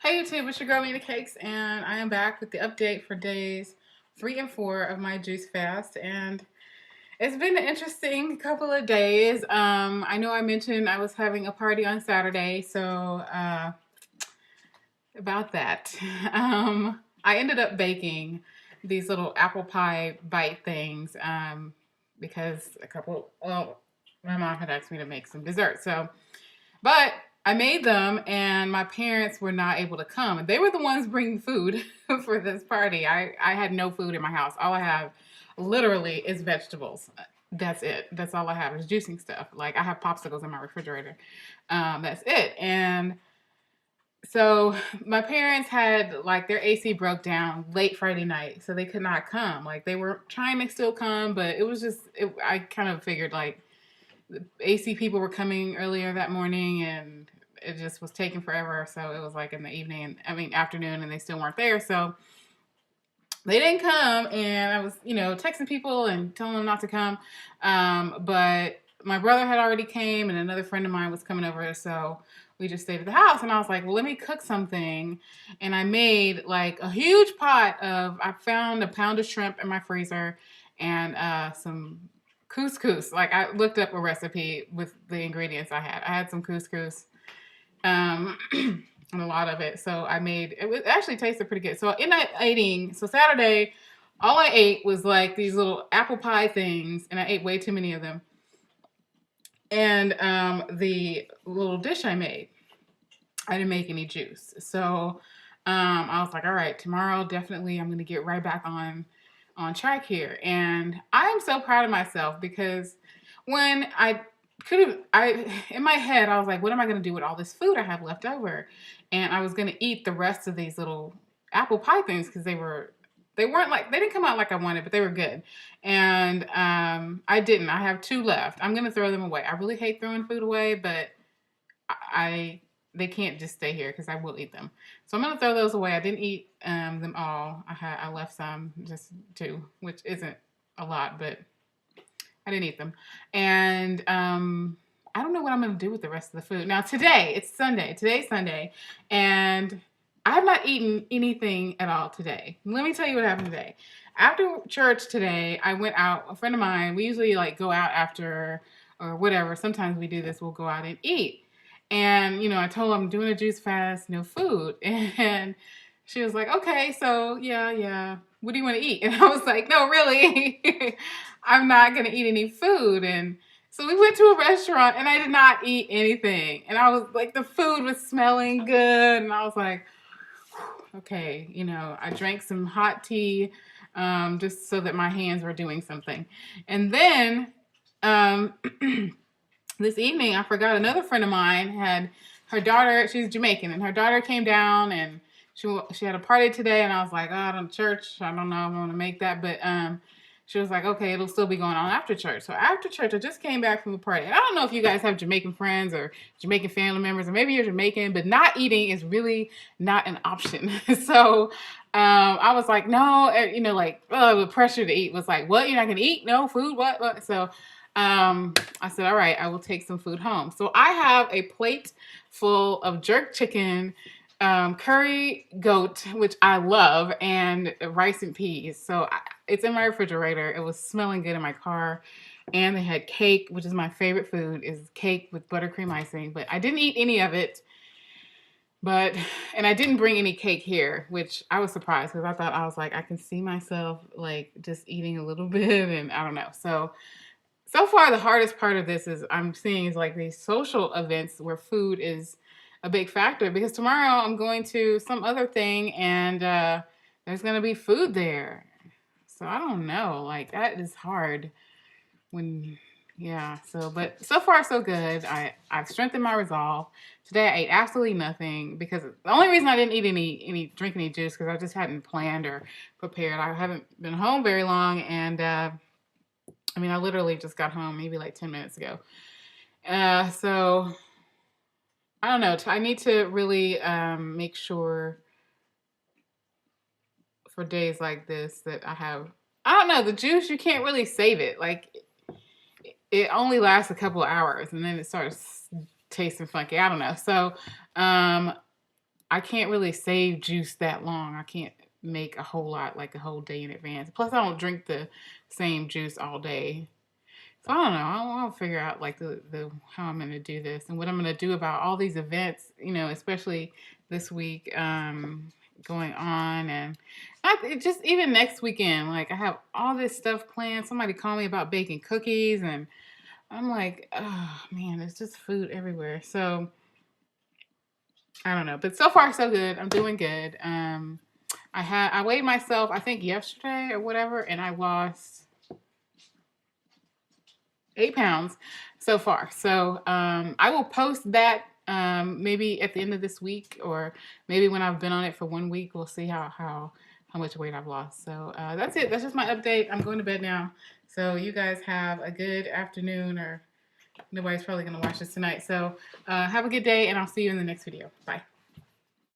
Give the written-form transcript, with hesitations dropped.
Hey YouTube, it's your girl Mina Cakes, and I am back with the update for days 3 and 4 of my juice fast. And it's been an interesting couple of days. I know I mentioned I was having a party on Saturday, so about that. I ended up baking these little apple pie bite things because my mom had asked me to make some dessert. But I made them, and my parents were not able to come. They were the ones bringing food for this party. I had no food in my house. All I have literally is vegetables. That's it. That's all I have is juicing stuff. Like I have popsicles in my refrigerator. That's it. And so my parents had like their AC broke down late Friday night, so they could not come. Like they were trying to still come, but it was just I kind of figured like the AC people were coming earlier that morning, and it just was taking forever. So it was like in the evening, afternoon, and they still weren't there. So they didn't come, and I was, texting people and telling them not to come. But my brother had already came, and another friend of mine was coming over, so we just stayed at the house. And I was like, well, let me cook something, and I made like a huge pot of. I found a pound of shrimp in my freezer, and some couscous. Like I looked up a recipe with the ingredients I had. I had some couscous, and a lot of it. So I made it. It actually tasted pretty good. So in that eating, so Saturday, all I ate was like these little apple pie things, and I ate way too many of them. And the little dish I made, I didn't make any juice. So I was like, all right, tomorrow definitely I'm going to get right back on track here. And I am so proud of myself because when I could have, I in my head I was like, what am I going to do with all this food I have left over? And I was going to eat the rest of these little apple pie things because they weren't like they didn't come out like I wanted, but they were good. And I didn't. I have two left. I'm going to throw them away. I really hate throwing food away, but I they can't just stay here because I will eat them. So I'm gonna throw those away. I didn't eat them all. I left some, just two, which isn't a lot, but I didn't eat them. And I don't know what I'm gonna do with the rest of the food. Now today it's Sunday. Today's Sunday, and I have not eaten anything at all today. Let me tell you what happened today. After church today, I went out. A friend of mine. We usually like go out after or whatever. Sometimes we do this. We'll go out and eat. And, I told her I'm doing a juice fast, no food. And she was like, okay, so yeah, yeah. What do you want to eat? And I was like, no, really, I'm not going to eat any food. And so we went to a restaurant and I did not eat anything. And I was like, the food was smelling good. And I was like, okay, I drank some hot tea just so that my hands were doing something. And then um, this evening, I forgot another friend of mine had her daughter. She's Jamaican, and her daughter came down, and she had a party today. And I was like, oh, I don't church. I don't know if I want to make that, but she was like, okay, it'll still be going on after church. So after church, I just came back from a party. And I don't know if you guys have Jamaican friends or Jamaican family members, or maybe you're Jamaican, but not eating is really not an option. So I was like, no, the pressure to eat was like, what? You're not gonna eat? No food? What? So I said, all right, I will take some food home. So I have a plate full of jerk chicken, curry goat, which I love, and rice and peas. So it's in my refrigerator. It was smelling good in my car. And they had cake, which is my favorite food, is cake with buttercream icing. But I didn't eat any of it. And I didn't bring any cake here, which I was surprised because I was like, I can see myself like just eating a little bit, and I don't know. So far, the hardest part of this is I'm seeing is like these social events where food is a big factor because tomorrow I'm going to some other thing and there's going to be food there. So I don't know. Like that is hard when, yeah. But so far so good. I've strengthened my resolve. Today I ate absolutely nothing because the only reason I didn't eat drink any juice because I just hadn't planned or prepared. I haven't been home very long, and I literally just got home maybe like 10 minutes ago. So I don't know. I need to really make sure for days like this that I don't know, the juice, you can't really save it. Like it only lasts a couple of hours and then it starts tasting funky. I don't know. So I can't really save juice that long. I can't make a whole lot, like a whole day in advance. Plus, I don't drink the same juice all day. So I don't know. I'll figure out like the how I'm gonna do this and what I'm gonna do about all these events. You know, especially this week going on, and just even next weekend. Like I have all this stuff planned. Somebody called me about baking cookies, and I'm like, oh man, it's just food everywhere. So I don't know, but so far so good. I'm doing good. I weighed myself I think yesterday or whatever, and I lost 8 pounds so far. So I will post that maybe at the end of this week, or maybe when I've been on it for 1 week. We'll see how much weight I've lost. So that's it. That's just my update. I'm going to bed now. So you guys have a good afternoon, or nobody's probably going to watch this tonight. So have a good day, and I'll see you in the next video. Bye.